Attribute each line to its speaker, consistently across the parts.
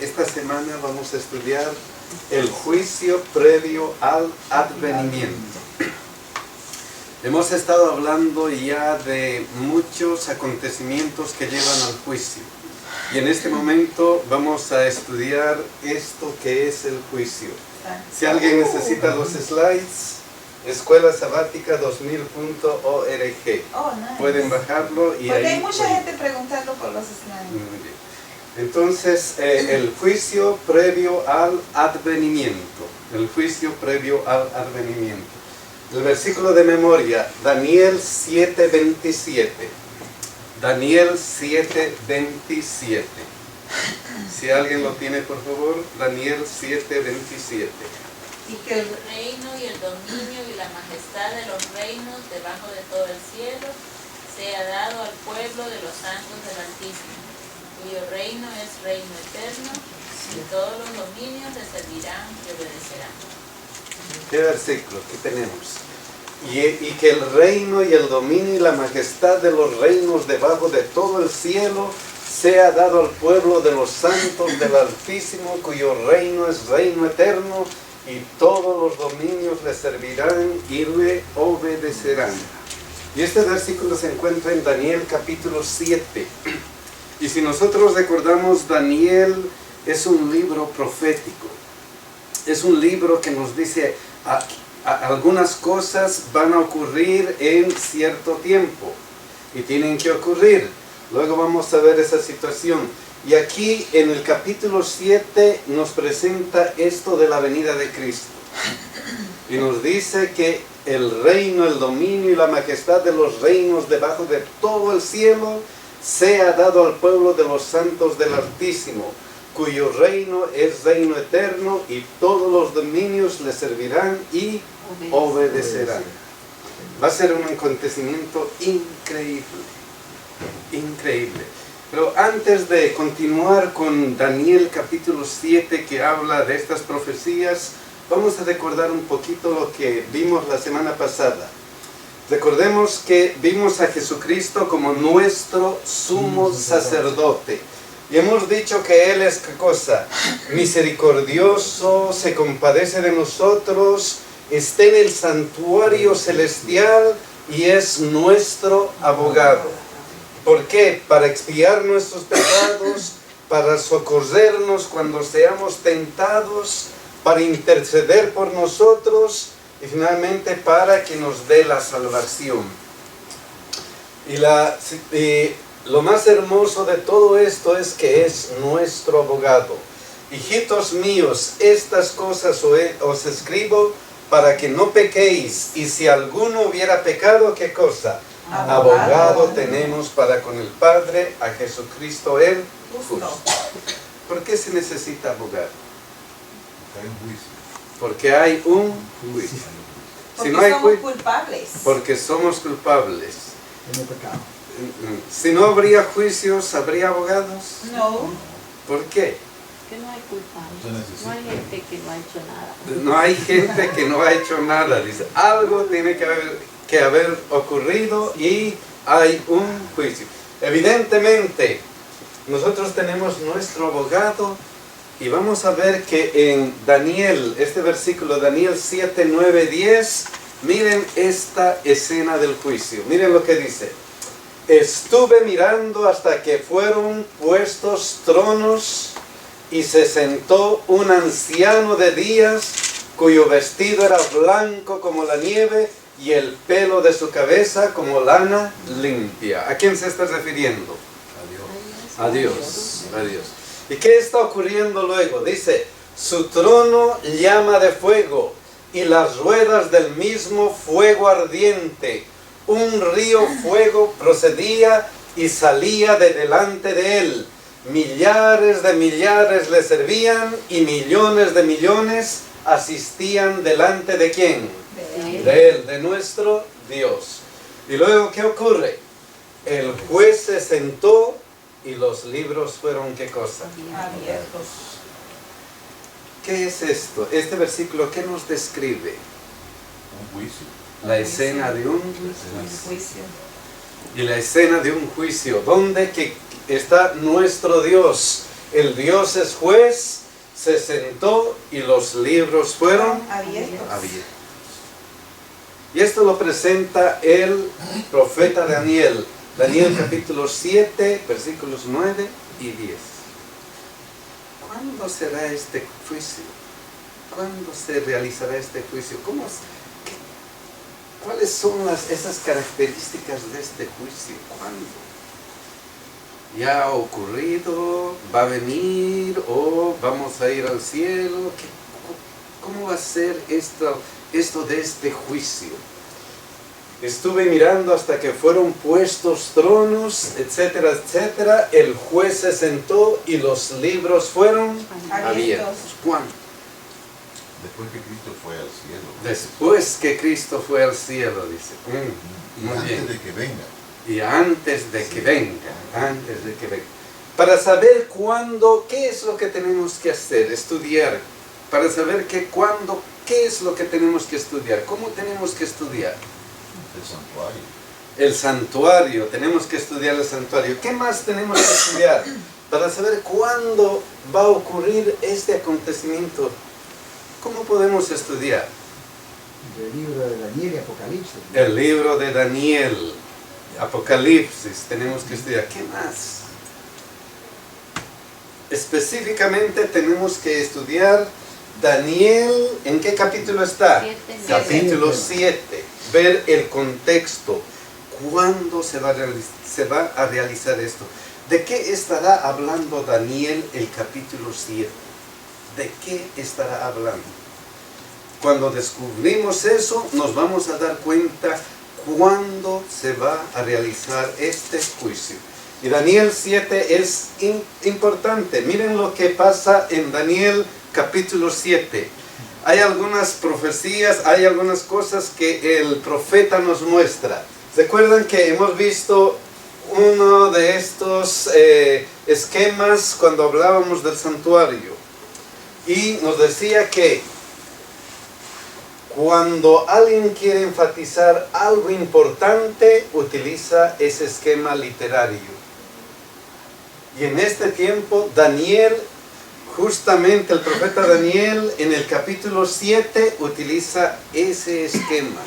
Speaker 1: esta semana vamos a estudiar el juicio previo al advenimiento. Hemos estado hablando ya de muchos acontecimientos que llevan al juicio. Y en este momento vamos a estudiar esto que es el juicio. Si alguien necesita los slides, escuelasabática2000.org.
Speaker 2: Nice.
Speaker 1: Pueden bajarlo y
Speaker 2: porque
Speaker 1: ahí...
Speaker 2: hay mucha gente preguntando por los slides.
Speaker 1: Muy bien. Entonces, el juicio previo al advenimiento. El juicio previo al advenimiento. El versículo de memoria, Daniel 7:27. Daniel 7:27. Si alguien lo tiene, por favor, Daniel 7:27.
Speaker 3: Y que el reino y el dominio y la majestad de los reinos debajo de todo el cielo sea dado al pueblo de los santos del Altísimo, cuyo reino es reino eterno, y todos los dominios le servirán y obedecerán.
Speaker 1: ¿Qué versículo? ¿Qué tenemos? Y que el reino y el dominio y la majestad de los reinos debajo de todo el cielo sea dado al pueblo de los santos del Altísimo, cuyo reino es reino eterno, y todos los dominios le servirán y le obedecerán. Y este versículo se encuentra en Daniel capítulo 7. Y si nosotros recordamos, Daniel es un libro profético. Es un libro que nos dice algunas cosas van a ocurrir en cierto tiempo y tienen que ocurrir. Luego vamos a ver esa situación. Y aquí en el capítulo 7 nos presenta esto de la venida de Cristo. Y nos dice que el reino, el dominio y la majestad de los reinos debajo de todo el cielo sea dado al pueblo de los santos del Altísimo, cuyo reino es reino eterno, y todos los dominios le servirán y obedecerán. Va a ser un acontecimiento increíble, increíble. Pero antes de continuar con Daniel capítulo 7, que habla de estas profecías, vamos a recordar un poquito lo que vimos la semana pasada. Recordemos que vimos a Jesucristo como nuestro sumo sacerdote. Y hemos dicho que Él es, ¿qué cosa? Misericordioso, se compadece de nosotros, está en el santuario celestial y es nuestro abogado. ¿Por qué? Para expiar nuestros pecados, para socorrernos cuando seamos tentados, para interceder por nosotros y finalmente para que nos dé la salvación. Y lo más hermoso de todo esto es que es nuestro abogado. Hijitos míos, estas cosas os escribo para que no pequéis, y si alguno hubiera pecado, ¿qué cosa? Abogado tenemos para con el Padre, a Jesucristo el justo. ¿Por qué se necesita abogado? Porque hay un juicio.
Speaker 2: Porque
Speaker 1: Si no hay
Speaker 2: somos culpables.
Speaker 1: Porque somos culpables. Si no habría juicios, ¿habría abogados?
Speaker 2: No.
Speaker 1: ¿Por qué?
Speaker 4: Que no hay culpables. No hay gente que no ha hecho nada.
Speaker 1: No hay gente que no ha hecho nada. Dice, algo tiene que haber ocurrido y hay un juicio. Evidentemente, nosotros tenemos nuestro abogado y vamos a ver que en Daniel, este versículo, Daniel 7, 9, 10, miren esta escena del juicio. Miren lo que dice. Estuve mirando hasta que fueron puestos tronos y se sentó un anciano de días cuyo vestido era blanco como la nieve y el pelo de su cabeza como lana limpia. ¿A quién se está refiriendo? A Dios. A Dios. ¿Y qué está ocurriendo luego? Dice, su trono llama de fuego y las ruedas del mismo fuego ardiente. Un río fuego procedía y salía de delante de él. Millares de millares le servían y millones de millones asistían delante de ¿quién? De él, de nuestro Dios. Y luego, ¿qué ocurre? El juez se sentó y los libros fueron, ¿qué cosa?
Speaker 2: Abiertos.
Speaker 1: ¿Qué es esto? Este versículo, ¿qué nos describe?
Speaker 5: Un juicio.
Speaker 1: La escena de un
Speaker 2: Juicio.
Speaker 1: Y la escena de un juicio, donde que está nuestro Dios El Dios es juez, se sentó y los libros fueron
Speaker 2: Abiertos.
Speaker 1: abiertos. Y esto lo presenta el profeta Daniel. Daniel capítulo 7, versículos 9 y 10. ¿Cuándo será este juicio? ¿Cuándo se realizará este juicio? ¿Cuáles son esas características de este juicio? ¿Cuándo? ¿Ya ha ocurrido? ¿Va a venir? ¿O vamos a ir al cielo? ¿Cómo va a ser esto de este juicio? Estuve mirando hasta que fueron puestos tronos, etcétera, etcétera. El juez se sentó y los libros fueron abiertos. ¿Cuándo?
Speaker 5: Después que Cristo fue al cielo.
Speaker 1: Después que Cristo fue al cielo, dice.
Speaker 5: Y
Speaker 1: Muy
Speaker 5: antes
Speaker 1: bien.
Speaker 5: de que venga.
Speaker 1: Y antes de que venga, antes de que venga. Para saber cuándo, ¿qué es lo que tenemos que hacer? Estudiar. Para saber cuándo, ¿qué es lo que tenemos que estudiar? ¿Cómo tenemos que estudiar?
Speaker 5: El santuario.
Speaker 1: El santuario, tenemos que estudiar el santuario. ¿Qué más tenemos que estudiar? Para saber cuándo va a ocurrir este acontecimiento. ¿Cómo podemos estudiar?
Speaker 6: El libro de Daniel y Apocalipsis.
Speaker 1: El libro de Daniel, Apocalipsis, tenemos que estudiar. ¿Qué más? Específicamente tenemos que estudiar Daniel, ¿en qué capítulo está?
Speaker 4: 7.
Speaker 1: Capítulo 7. Ver el contexto. ¿Cuándo se va a realizar esto? ¿De qué estará hablando Daniel el capítulo 7? ¿De qué estará hablando? Cuando descubrimos eso, nos vamos a dar cuenta cuándo se va a realizar este juicio. Y Daniel 7 es importante. Miren lo que pasa en Daniel capítulo 7. Hay algunas profecías, hay algunas cosas que el profeta nos muestra. ¿Recuerdan que hemos visto uno de estos esquemas cuando hablábamos del santuario? Y nos decía que cuando alguien quiere enfatizar algo importante, utiliza ese esquema literario. Y en este tiempo, Daniel, justamente el profeta Daniel, en el capítulo 7, utiliza ese esquema.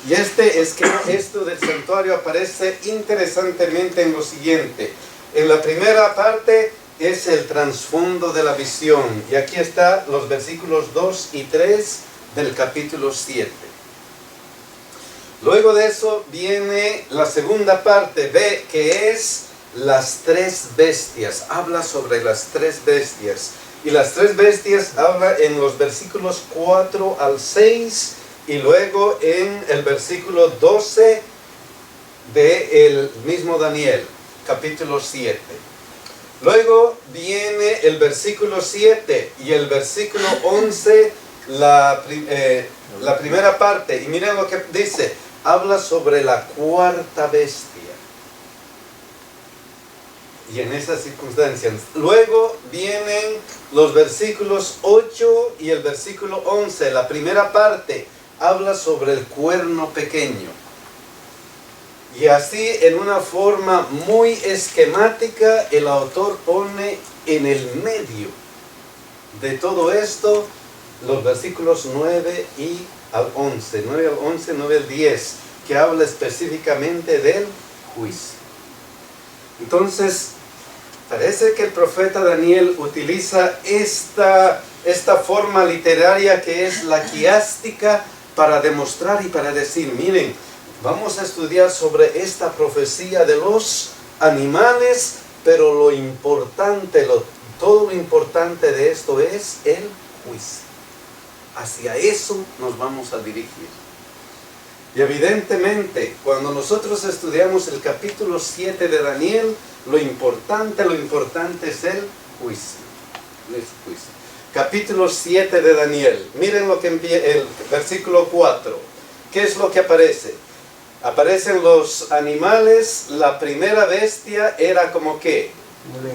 Speaker 1: Y este esquema, esto del santuario, aparece interesantemente en lo siguiente. En la primera parte es el trasfondo de la visión. Y aquí están los versículos 2 y 3 del capítulo 7. Luego de eso viene la segunda parte, ve que es las tres bestias. Habla sobre las tres bestias. Y las tres bestias habla en los versículos 4 al 6 y luego en el versículo 12 del mismo Daniel, capítulo 7. Luego viene el versículo 7 y el versículo 11, la primera parte. Y miren lo que dice, habla sobre la cuarta bestia. Y en esas circunstancias. Luego vienen los versículos 8 y el versículo 11. La primera parte habla sobre el cuerno pequeño. Y así, en una forma muy esquemática, el autor pone en el medio de todo esto los versículos 9 y al 11, 9 al 11, 9 al 10, que habla específicamente del juicio. Entonces, parece que el profeta Daniel utiliza esta forma literaria que es la quiástica para demostrar y para decir, miren, vamos a estudiar sobre esta profecía de los animales, pero lo importante, todo lo importante de esto es el juicio. Hacia eso nos vamos a dirigir. Y evidentemente, cuando nosotros estudiamos el capítulo 7 de Daniel, lo importante es el juicio. El juicio. Capítulo 7 de Daniel. Miren lo que empieza el versículo 4. ¿Qué es lo que aparece? Aparecen los animales. La primera bestia era como ¿qué?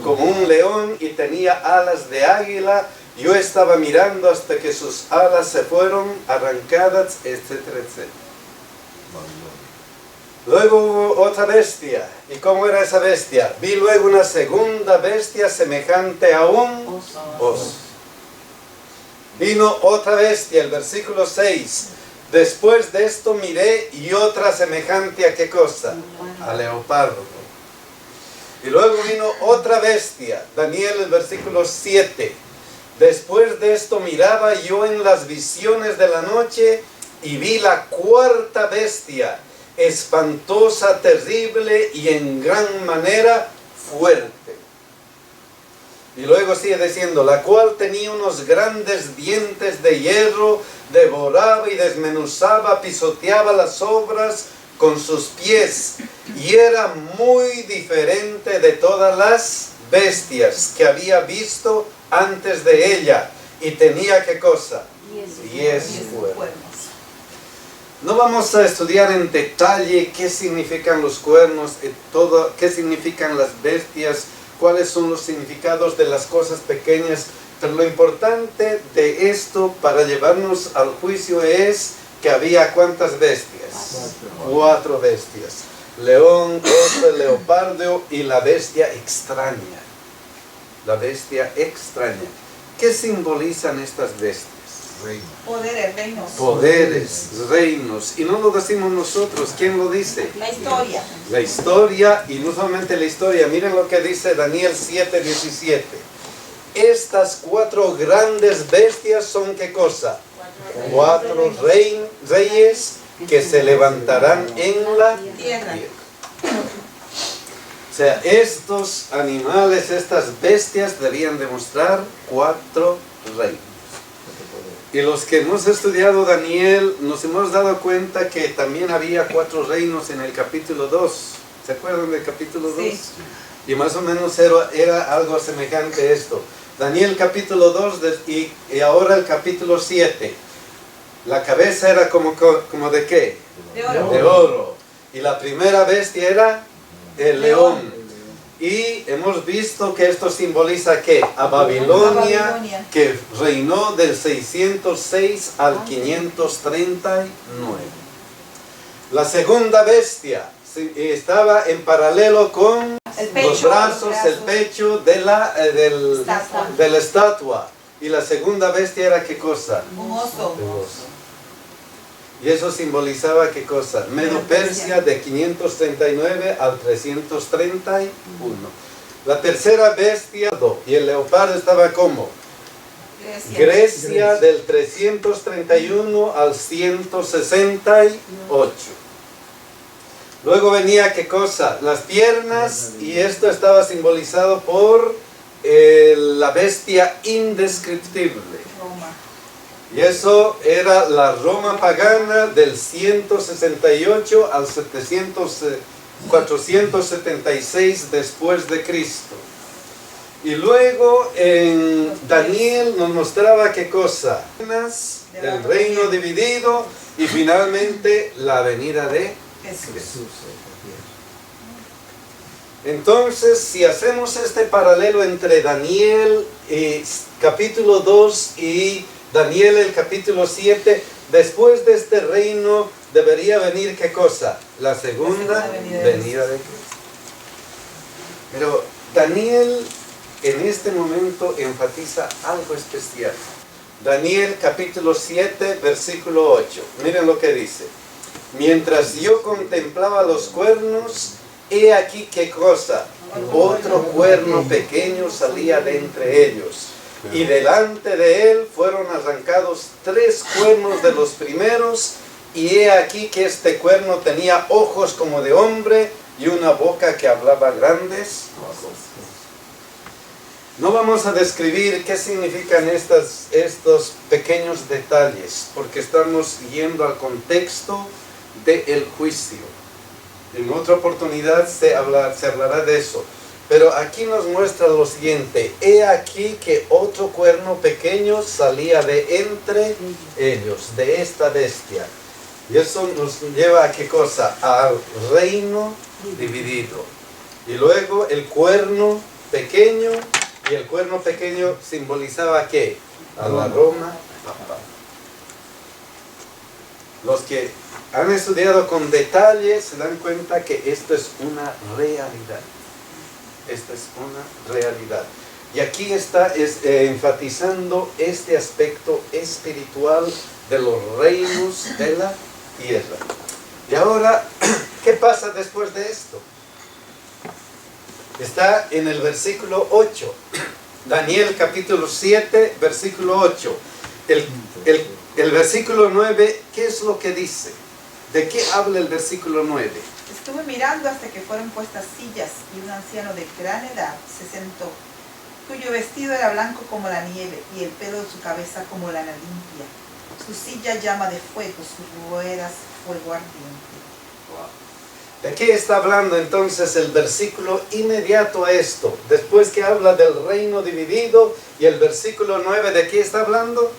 Speaker 1: Como un león y tenía alas de águila. Yo estaba mirando hasta que sus alas se fueron arrancadas, etcétera, etcétera. Luego hubo otra bestia. ¿Y cómo era esa bestia? Vi luego una segunda bestia semejante a un oso. Vino otra bestia, el versículo 6. Después de esto miré y otra semejante a ¿qué cosa? A leopardo. Y luego vino otra bestia, Daniel, el versículo 7. Después de esto miraba yo en las visiones de la noche y vi la cuarta bestia, espantosa, terrible y en gran manera fuerte. Y luego sigue diciendo, la cual tenía unos grandes dientes de hierro, devoraba y desmenuzaba, pisoteaba las obras con sus pies, y era muy diferente de todas las bestias que había visto antes de ella, y tenía ¿qué cosa? 10 cuernos. No vamos a estudiar en detalle qué significan los cuernos, qué significan las bestias, cuáles son los significados de las cosas pequeñas, pero lo importante de esto para llevarnos al juicio es que había ¿cuántas bestias? 4 bestias. León, oso, leopardo y la bestia extraña. La bestia extraña. ¿Qué simbolizan estas bestias?
Speaker 2: Poderes, reinos.
Speaker 1: Poderes, reinos. Y no lo decimos nosotros, ¿quién lo dice?
Speaker 2: La historia.
Speaker 1: La historia, y no solamente la historia, miren lo que dice Daniel 7:17. Estas 4 grandes bestias son ¿qué cosa? 4 reyes que se levantarán en la tierra. O sea, estos animales, estas bestias debían demostrar 4 reinos. Y los que hemos estudiado Daniel, nos hemos dado cuenta que también había 4 reinos en el capítulo 2. ¿Se acuerdan del capítulo 2?
Speaker 2: Sí.
Speaker 1: Y más o menos era algo semejante a esto. Daniel capítulo 2 y ahora el capítulo 7. La cabeza era como ¿de qué?
Speaker 2: De oro.
Speaker 1: De oro. Y la primera bestia era el león. Y hemos visto que esto simboliza ¿qué? A Babilonia, que reinó del 606 al 539. La segunda bestia estaba en paralelo con los brazos, el pecho de la estatua. Y la segunda bestia era ¿qué cosa?
Speaker 2: Un oso.
Speaker 1: El oso. Y eso simbolizaba ¿qué cosa? Medo-Persia de 539 al 331. La tercera bestia, y el leopardo estaba ¿cómo? Grecia del 331 al 168. Luego venía ¿qué cosa? Las piernas, y esto estaba simbolizado por la bestia indescriptible.
Speaker 2: Roma.
Speaker 1: Y eso era la Roma pagana del 168 al 476 después de Cristo. Y luego en Daniel nos mostraba qué cosa, el reino dividido y finalmente la venida de
Speaker 2: Jesús.
Speaker 1: Entonces, si hacemos este paralelo entre Daniel capítulo 2 y Daniel el capítulo 7, después de este reino debería venir ¿qué cosa? La segunda venida de Cristo. Pero Daniel en este momento enfatiza algo especial. Daniel capítulo 7 versículo 8. Miren lo que dice. Mientras yo contemplaba los cuernos, he aquí qué cosa. Otro cuerno pequeño salía de entre ellos. Y delante de él fueron arrancados 3 cuernos de los primeros, y he aquí que este cuerno tenía ojos como de hombre y una boca que hablaba grandes cosas. No vamos a describir qué significan estos pequeños detalles, porque estamos yendo al contexto del juicio. En otra oportunidad se hablará de eso. Pero aquí nos muestra lo siguiente. He aquí que otro cuerno pequeño salía de entre ellos, de esta bestia. Y eso nos lleva a qué cosa? Al reino dividido. Y luego el cuerno pequeño, y el cuerno pequeño simbolizaba ¿qué? A la Roma papal. Los que han estudiado con detalle, se dan cuenta que esto es una realidad. Esto es una realidad. Y aquí está enfatizando este aspecto espiritual de los reinos de la tierra. Y ahora, ¿qué pasa después de esto? Está en el versículo 8. Daniel capítulo 7, versículo 8. El versículo 9, ¿qué es lo que dice? ¿De qué habla el versículo 9?
Speaker 2: Estuve mirando hasta que fueron puestas sillas y un anciano de gran edad se sentó, cuyo vestido era blanco como la nieve y el pelo de su cabeza como lana limpia. Su silla llama de fuego, sus ruedas fuego ardiente.
Speaker 1: ¿De qué está hablando entonces el versículo inmediato a esto? Después que habla del reino dividido, y el versículo 9, ¿de qué está hablando?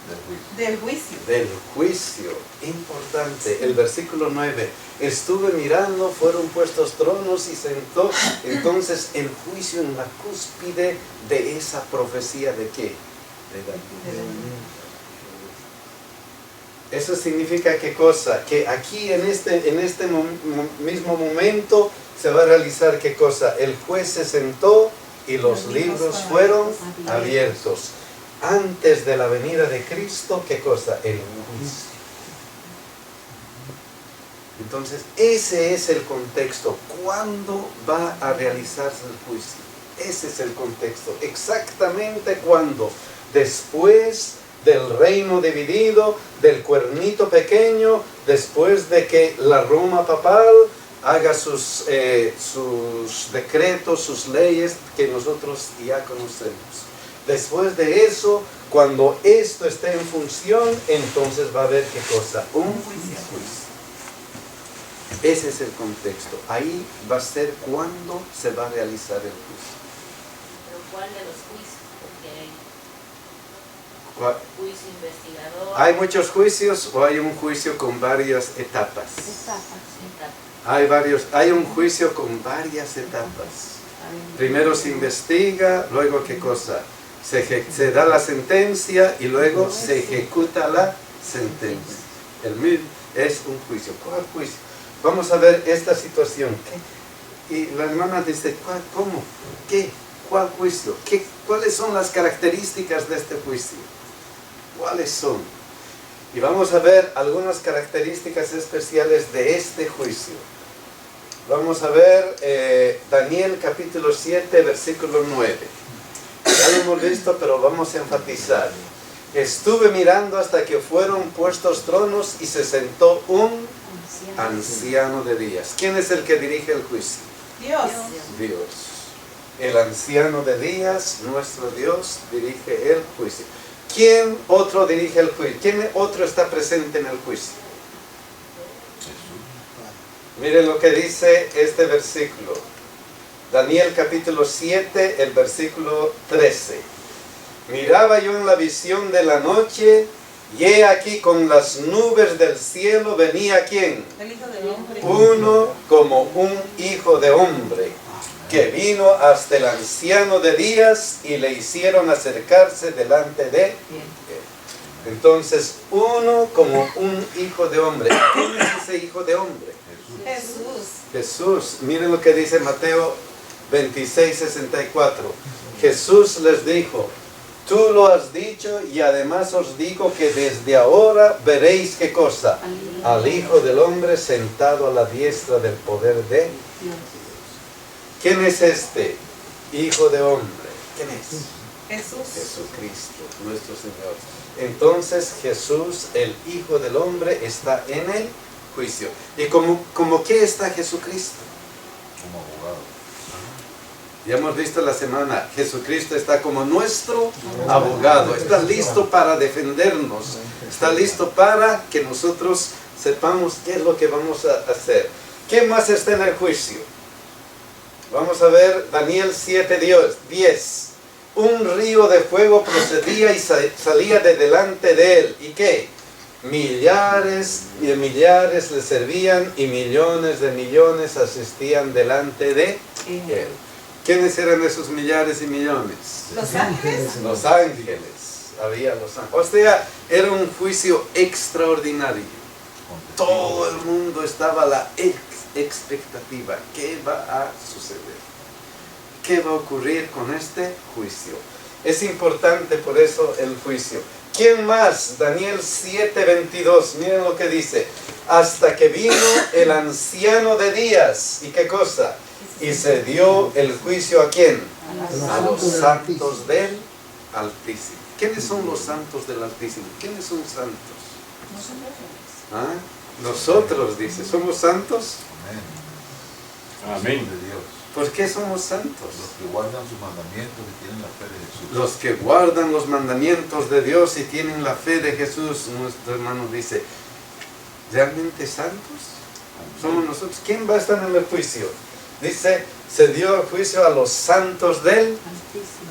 Speaker 2: Del juicio.
Speaker 1: Del juicio. Importante. El versículo 9. Estuve mirando, fueron puestos tronos y sentó. Entonces el juicio en la cúspide de esa profecía ¿de qué? De Daniel. Eso significa ¿qué cosa? Que aquí en este mismo momento se va a realizar ¿qué cosa? El juez se sentó y los libros fueron abiertos. Antes de la venida de Cristo, ¿qué cosa? El juicio. Entonces, ese es el contexto. ¿Cuándo va a realizarse el juicio? Ese es el contexto. Exactamente cuándo. Después del reino dividido, del cuernito pequeño, después de que la Roma papal haga sus decretos, sus leyes que nosotros ya conocemos. Después de eso, cuando esto esté en función, entonces va a haber ¿qué cosa? Un juicio. Ese es el contexto. Ahí va a ser cuando se va a realizar el juicio.
Speaker 3: ¿Pero cuál de los juicios? Porque
Speaker 1: ¿Cuál?
Speaker 3: hay juicio investigador.
Speaker 1: ¿Hay muchos juicios o hay un juicio con varias etapas? Hay un juicio con varias etapas. Primero se investiga, luego ¿qué cosa? Se da la sentencia y luego se ejecuta la sentencia. Es un juicio. ¿Cuál juicio? Vamos a ver esta situación. Y la hermana dice, ¿cómo? ¿Qué? ¿Cuál juicio? ¿Cuáles son las características de este juicio? ¿Cuáles son? Y vamos a ver algunas características especiales de este juicio. Vamos a ver Daniel capítulo 7, versículo 9. Ya lo hemos visto, pero vamos a enfatizar. Estuve mirando hasta que fueron puestos tronos y se sentó un anciano de días. ¿Quién es el que dirige el juicio?
Speaker 2: Dios.
Speaker 1: Dios. El anciano de días, nuestro Dios, dirige el juicio. ¿Quién otro dirige el juicio? ¿Quién otro está presente en el juicio? Miren lo que dice este versículo. Daniel capítulo 7, el versículo 13. Miraba yo en la visión de la noche, y he aquí con las nubes del cielo venía ¿quién?
Speaker 2: El Hijo del Hombre.
Speaker 1: Uno como un hijo de hombre, que vino hasta el anciano de días y le hicieron acercarse delante de él. Entonces, uno como un hijo de hombre. ¿Quién es ese hijo de hombre?
Speaker 2: Jesús.
Speaker 1: Jesús. Miren lo que dice Mateo 26:64. Jesús les dijo, tú lo has dicho y además os digo que desde ahora veréis ¿qué cosa? Al Hijo del Hombre sentado a la diestra del poder de Dios. ¿Quién es este Hijo de Hombre? ¿Quién es?
Speaker 2: Jesús.
Speaker 1: Jesucristo, nuestro Señor. Entonces Jesús, el Hijo del Hombre, está en el juicio. ¿Y como qué está Jesucristo?
Speaker 5: Como abogado.
Speaker 1: Ya hemos visto la semana, Jesucristo está como nuestro abogado, está listo para defendernos, está listo para que nosotros sepamos qué es lo que vamos a hacer. ¿Quién más está en el juicio? Vamos a ver Daniel 7:10. Un río de fuego procedía y salía de delante de él. ¿Y qué? Millares y millares le servían y millones de millones asistían delante de él. ¿Quiénes eran esos millares y millones?
Speaker 2: Los ángeles.
Speaker 1: Los ángeles. Había los ángeles. O sea, era un juicio extraordinario. Todo el mundo estaba a la expectativa. ¿Qué va a suceder? ¿Qué va a ocurrir con este juicio? Es importante por eso el juicio. ¿Quién más? Daniel 7:22. Miren lo que dice. Hasta que vino el anciano de días. ¿Y qué cosa? Y se dio el juicio ¿a quién? A los santos del Altísimo. ¿Quiénes son los santos del Altísimo? ¿Quiénes son santos? ¿Ah? Nosotros, dice. ¿Somos santos?
Speaker 5: Amén. De Dios.
Speaker 1: ¿Por qué somos santos?
Speaker 5: Los que guardan sus mandamientos y tienen la fe de Jesús.
Speaker 1: Los que guardan los mandamientos de Dios y tienen la fe de Jesús. Nuestro hermano dice, ¿realmente santos? Somos nosotros. ¿Quién va a estar en el juicio? Dice, se dio el juicio a los santos del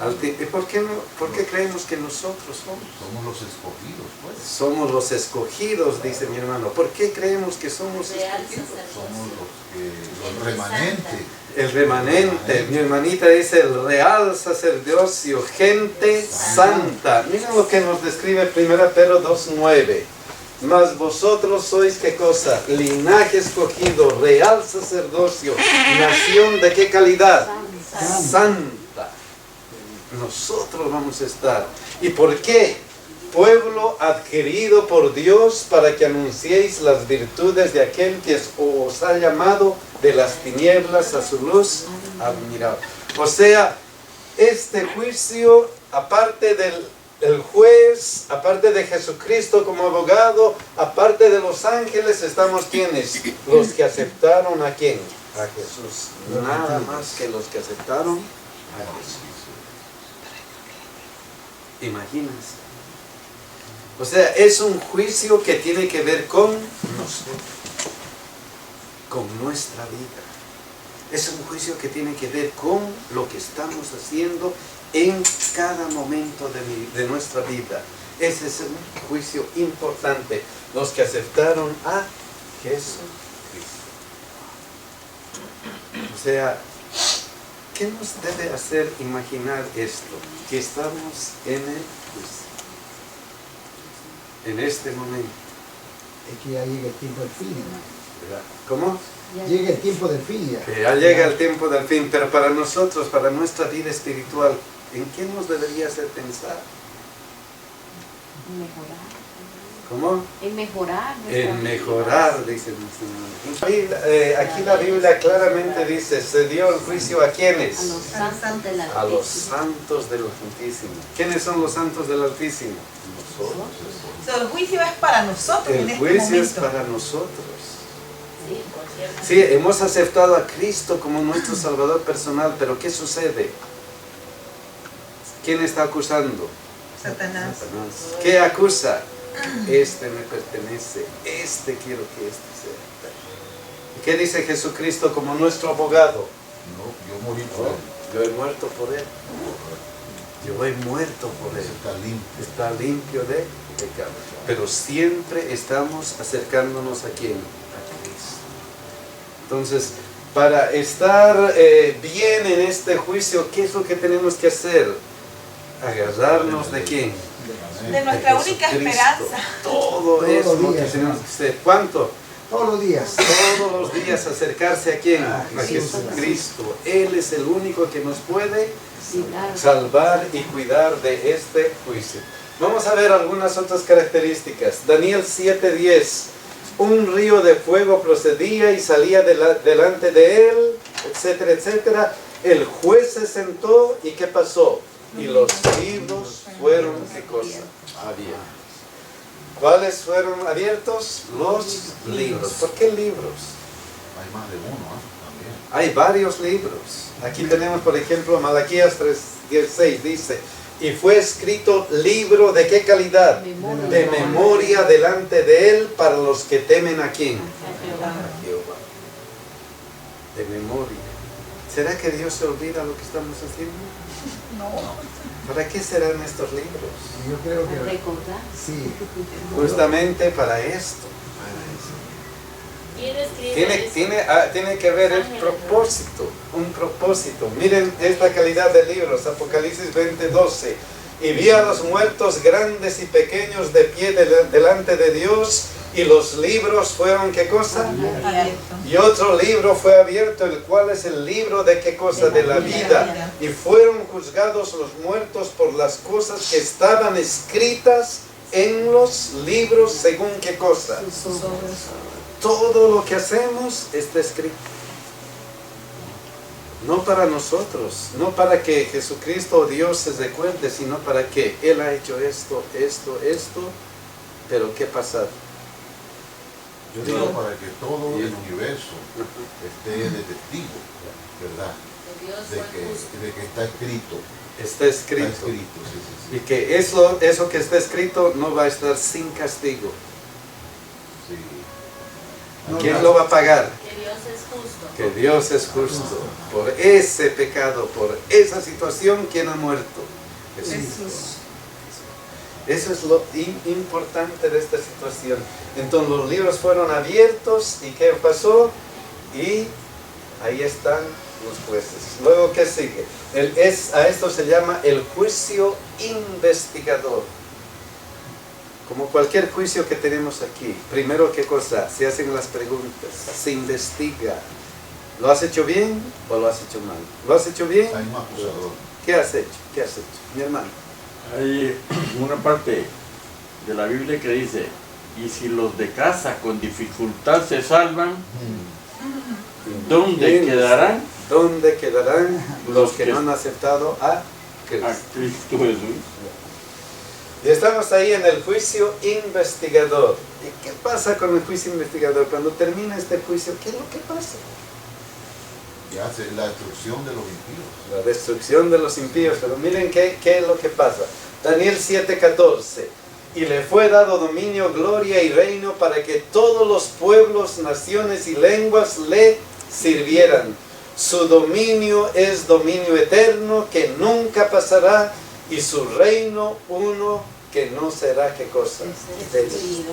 Speaker 1: Altísimo. ¿Y por qué creemos que nosotros somos?
Speaker 5: Somos los escogidos, pues.
Speaker 1: Somos los escogidos, dice mi hermano. ¿Por qué creemos que somos escogidos?
Speaker 5: Somos los remanentes.
Speaker 1: El remanente, mi hermanita dice el real sacerdocio, gente santa. Miren lo que nos describe 1 Pedro 2:9. Mas vosotros sois ¿qué cosa? Linaje escogido, real sacerdocio, nación ¿de qué calidad? Santa. Nosotros vamos a estar. ¿Y por qué? Pueblo adquirido por Dios para que anunciéis las virtudes de aquel que os ha llamado de las tinieblas a su luz admirable. O sea, este juicio, aparte del juez, aparte de Jesucristo como abogado, aparte de los ángeles, estamos ¿quiénes? Los que aceptaron ¿a quién? A Jesús. Nada más que los que aceptaron a Jesús. Imagínense. O sea, es un juicio que tiene que ver con nosotros, con nuestra vida. Es un juicio que tiene que ver con lo que estamos haciendo en cada momento de nuestra vida. Ese es un juicio importante. Los que aceptaron a Jesucristo. O sea, ¿qué nos debe hacer imaginar esto? Que estamos en el juicio. En este momento.
Speaker 6: Es que ya llega el tiempo del fin.
Speaker 1: ¿Verdad? ¿Cómo?
Speaker 6: Llega el tiempo del fin ya.
Speaker 1: Ya llega el tiempo del fin, pero para nosotros, para nuestra vida espiritual, ¿en qué nos debería hacer pensar?
Speaker 4: En mejorar.
Speaker 1: ¿Cómo?
Speaker 4: En mejorar.
Speaker 1: En mejorar, dice nuestro hermano. Aquí la Biblia claramente dice, se dio el juicio ¿a quiénes?
Speaker 4: A los santos del Altísimo.
Speaker 1: A los santos del Altísimo. ¿Quiénes son los santos del Altísimo? Nosotros.
Speaker 2: So, el juicio es para nosotros en
Speaker 1: El
Speaker 2: este
Speaker 1: juicio es
Speaker 2: momento.
Speaker 1: para nosotros.
Speaker 3: Sí, por cierto.
Speaker 1: Sí, hemos aceptado a Cristo como nuestro Salvador personal, pero ¿qué sucede? ¿Quién está acusando?
Speaker 2: Satanás.
Speaker 1: Satanás. ¿Qué acusa? Este me pertenece, quiero que este sea. ¿Y qué dice Jesucristo como nuestro abogado?
Speaker 5: No, yo morí por él.
Speaker 1: Yo he muerto por él. Yo he muerto por él.
Speaker 5: Está limpio.
Speaker 1: Está limpio de pecado. Pero siempre estamos acercándonos ¿a quién? A Cristo. Entonces, para estar bien en este juicio, ¿qué es lo que tenemos que hacer? Agarrarnos ¿de quién?
Speaker 2: De nuestra única
Speaker 1: Jesucristo.
Speaker 2: esperanza.
Speaker 1: Todo eso
Speaker 6: los
Speaker 1: lo que
Speaker 6: días,
Speaker 1: tenemos que hacer. ¿Cuánto?
Speaker 6: Todos los días.
Speaker 1: Todos los días acercarse ¿a quién? A Jesucristo. Él es el único que nos puede salvar y cuidar de este juicio. Vamos a ver algunas otras características. Daniel 7:10. Un río de fuego procedía y salía delante de él, etcétera, etcétera. El juez se sentó y ¿qué pasó? Y los libros fueron ¿qué cosa? Abiertos. ¿Cuáles fueron abiertos? Los libros. ¿Por qué libros?
Speaker 5: Hay más de uno, también.
Speaker 1: Hay varios libros. Aquí tenemos, por ejemplo, Malaquías 3:16 dice, y fue escrito libro ¿de qué calidad? De memoria delante de él para los que temen ¿a quién? A Jehová. De memoria. ¿Será que Dios se olvida lo que estamos haciendo?
Speaker 2: No.
Speaker 1: ¿Para qué serán estos libros?
Speaker 6: Yo creo que
Speaker 4: Recordar.
Speaker 6: sí.
Speaker 1: Justamente para esto.
Speaker 3: ¿Quién escribe eso?
Speaker 1: Tiene que haber el propósito, un propósito. Miren esta calidad de libros, Apocalipsis 20:12. y vi a los muertos grandes y pequeños de pie delante de Dios, y los libros fueron, ¿qué cosa?
Speaker 2: Abierto.
Speaker 1: Y otro libro fue abierto, el cual es el libro de ¿qué cosa? De la vida. Y fueron juzgados los muertos por las cosas que estaban escritas en los libros, según ¿qué cosa? Todo lo que hacemos está escrito. No para nosotros, no para que Jesucristo o Dios se recuerde, sino para que Él ha hecho esto, pero ¿qué pasa?
Speaker 5: Yo digo para que todo el universo esté de testigo, ¿verdad?
Speaker 3: Que Dios
Speaker 5: De
Speaker 3: fue justo.
Speaker 5: que está escrito.
Speaker 1: Está escrito.
Speaker 5: Está escrito, sí.
Speaker 1: Y que eso que está escrito no va a estar sin castigo.
Speaker 5: Sí.
Speaker 1: ¿Quién lo va a pagar?
Speaker 3: Que Dios es justo.
Speaker 1: Que Dios es justo. Por ese pecado, por esa situación, ¿quién ha muerto?
Speaker 2: Jesús.
Speaker 1: Eso es lo importante de esta situación. Entonces los libros fueron abiertos, ¿y qué pasó? Y ahí están los jueces. Luego, ¿qué sigue? A esto se llama el juicio investigador. Como cualquier juicio que tenemos aquí, primero, ¿qué cosa? Se hacen las preguntas, se investiga. ¿Lo has hecho bien o lo has hecho mal? ¿Lo has hecho bien?
Speaker 5: Hay un acusador.
Speaker 1: ¿Qué has hecho? ¿Qué has hecho? Mi hermano.
Speaker 7: Hay una parte de la Biblia que dice, y si los de casa con dificultad se salvan, ¿dónde quedarán?
Speaker 1: ¿Dónde quedarán los que no han aceptado a Cristo?
Speaker 7: A Cristo Jesús.
Speaker 1: Y estamos ahí en el juicio investigador. ¿Y qué pasa con el juicio investigador? Cuando termina este juicio, ¿qué es lo que pasa?
Speaker 5: Y hace la destrucción de los impíos.
Speaker 1: La destrucción de los impíos. Pero miren qué es lo que pasa. Daniel 7:14. Y le fue dado dominio, gloria y reino para que todos los pueblos, naciones y lenguas le sirvieran. Su dominio es dominio eterno que nunca pasará, y su reino uno que no será, ¿qué cosa? Destruido.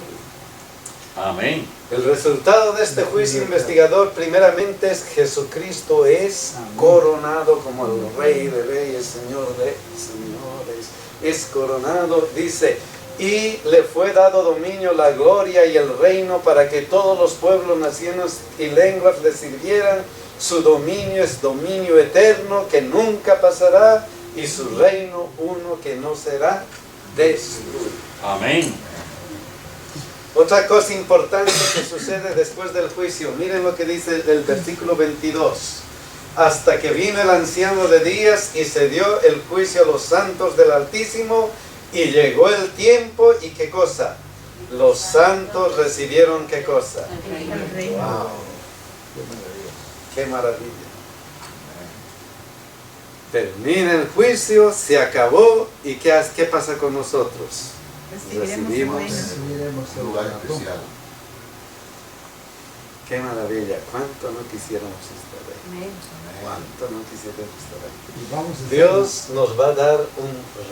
Speaker 7: Amén.
Speaker 1: El resultado de este juicio investigador primeramente es Jesucristo es coronado como el Rey de Reyes, Señor de Señores. Es coronado, dice, y le fue dado dominio, la gloria y el reino para que todos los pueblos, naciones y lenguas le sirvieran. Su dominio es dominio eterno que nunca pasará, y su reino uno que no será destruido.
Speaker 7: Amén.
Speaker 1: Otra cosa importante que sucede después del juicio, miren lo que dice el versículo 22. Hasta que vino el anciano de días y se dio el juicio a los santos del Altísimo, y llegó el tiempo, y ¿qué cosa? Los santos recibieron ¿qué cosa?
Speaker 2: El reino.
Speaker 1: Wow. Qué maravilla. Termina el juicio, se acabó, y ¿qué pasa con nosotros?
Speaker 2: Recibiremos el reino.
Speaker 6: Recibiremos
Speaker 5: Un
Speaker 6: el
Speaker 5: lugar
Speaker 6: galardón.
Speaker 5: especial.
Speaker 1: Qué maravilla. ¿Cuánto no quisiéramos estar ahí?
Speaker 4: Amén.
Speaker 1: ¿Cuánto no quisiéramos estar ahí?
Speaker 6: Y vamos a estar-
Speaker 1: Dios nos va a dar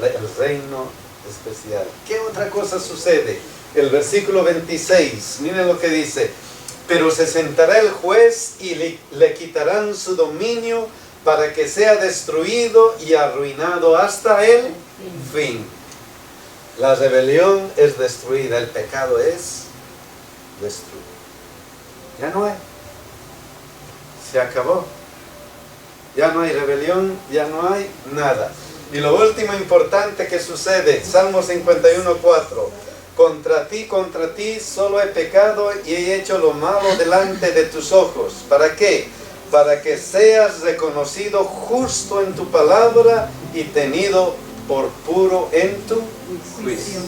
Speaker 1: el reino especial. ¿Qué otra cosa sucede? El versículo 26, miren lo que dice. Pero se sentará el juez y le quitarán su dominio para que sea destruido y arruinado hasta el fin. La rebelión es destruida, el pecado es destruido. Ya no hay. Se acabó. Ya no hay rebelión, ya no hay nada. Y lo último importante que sucede, Salmo 51:4. Contra ti solo he pecado y he hecho lo malo delante de tus ojos. ¿Para qué? Para que seas reconocido justo en tu palabra y tenido por puro en tu juicio.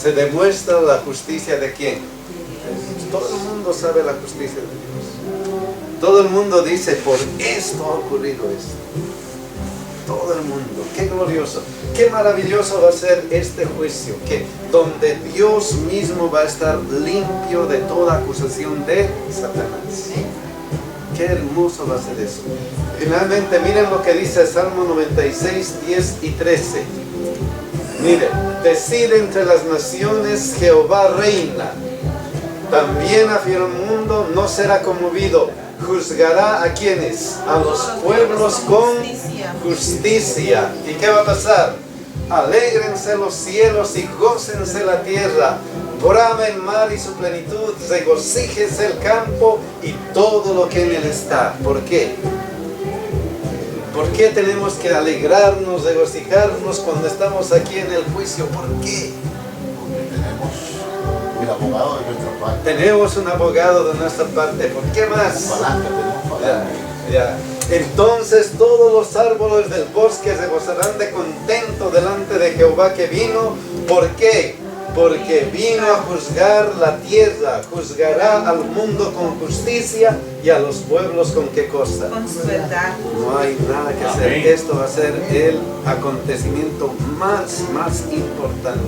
Speaker 1: Se demuestra la justicia de quién. Todo el mundo sabe la justicia de Dios. Todo el mundo dice, por esto ha ocurrido esto. Todo el mundo, qué glorioso, qué maravilloso va a ser este juicio, que donde Dios mismo va a estar limpio de toda acusación de Satanás. Qué hermoso va a ser eso. Finalmente, miren lo que dice Salmo 96, 10 y 13. Miren, decide entre las naciones, Jehová reina. También hacia el mundo no será conmovido. Juzgará a quienes, a los pueblos con justicia. ¿Y qué va a pasar? Alégrense los cielos y gócense la tierra. Brame el mar y su plenitud, regocíjese el campo y todo lo que en él está. ¿Por qué? ¿Por qué tenemos que alegrarnos, regocijarnos cuando estamos aquí en el juicio? ¿Por qué?
Speaker 5: Porque tenemos un abogado de nuestra parte.
Speaker 1: Tenemos un abogado de nuestra parte. ¿Por qué más?
Speaker 5: Palanca, tenemos palanca.
Speaker 1: Ya. Entonces todos los árboles del bosque se gozarán de contento delante de Jehová que vino. ¿Por qué? Porque vino a juzgar la tierra, juzgará al mundo con justicia y a los pueblos con qué cosa.
Speaker 2: Con su verdad.
Speaker 1: No hay nada que hacer.
Speaker 7: Amén.
Speaker 1: Esto va a ser el acontecimiento más importante.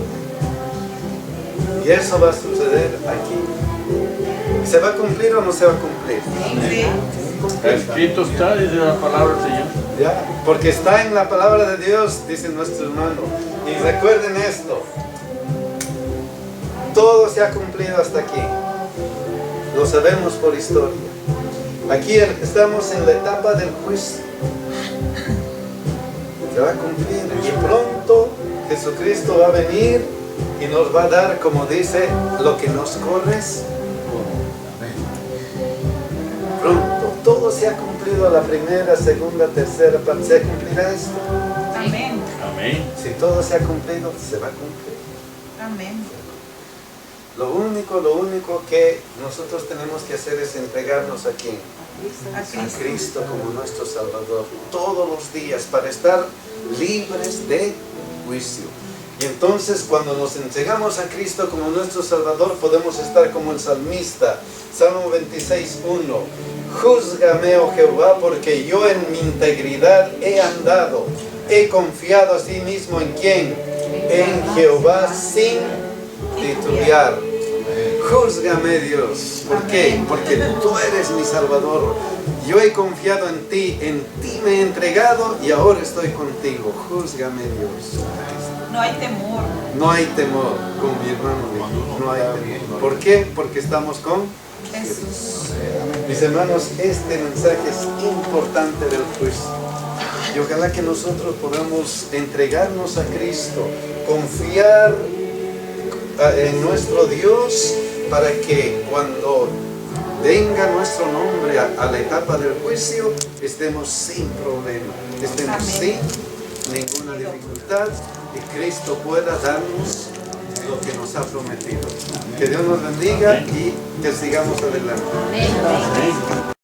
Speaker 1: Y eso va a suceder aquí. ¿Se va a cumplir o no se va a cumplir?
Speaker 2: Sí.
Speaker 7: Escrito está, dice la palabra del Señor.
Speaker 1: ¿Ya? Porque está en la palabra de Dios, dice nuestro hermano. Y recuerden esto. Todo se ha cumplido hasta aquí. Lo sabemos por historia. Aquí estamos en la etapa del juicio. Se va a cumplir. Y pronto Jesucristo va a venir y nos va a dar, como dice, lo que nos corresponde. Pronto. Todo se ha cumplido, la primera, segunda, tercera parte. ¿Se cumplirá esto?
Speaker 2: Amén.
Speaker 7: Amén.
Speaker 1: Si todo se ha cumplido, se va a cumplir.
Speaker 2: Amén.
Speaker 1: Lo único que nosotros tenemos que hacer es entregarnos a quién?
Speaker 2: A
Speaker 1: A
Speaker 2: Cristo.
Speaker 1: Cristo como nuestro Salvador todos los días para estar libres de juicio. Y entonces cuando nos entregamos a Cristo como nuestro Salvador podemos estar como el salmista, Salmo 26:1. Júzgame, oh Jehová, porque yo en mi integridad he andado, he confiado a sí mismo en quién, en Jehová sin titubear. Júzgame, Dios. ¿Por qué? Porque tú eres mi Salvador. Yo he confiado en ti me he entregado y ahora estoy contigo. Júzgame, Dios.
Speaker 2: No hay temor.
Speaker 1: No hay temor, como mi hermano dijo. No hay temor. ¿Por qué? Porque estamos con
Speaker 2: Jesús.
Speaker 1: mis hermanos. Este mensaje es importante del juicio. Y ojalá que nosotros podamos entregarnos a Cristo, confiar en nuestro Dios, para que cuando venga nuestro nombre a la etapa del juicio, estemos sin problema, estemos
Speaker 2: Amén.
Speaker 1: sin ninguna dificultad y Cristo pueda darnos lo que nos ha prometido. Que Dios nos bendiga y que sigamos adelante.
Speaker 4: Amén.
Speaker 7: Amén.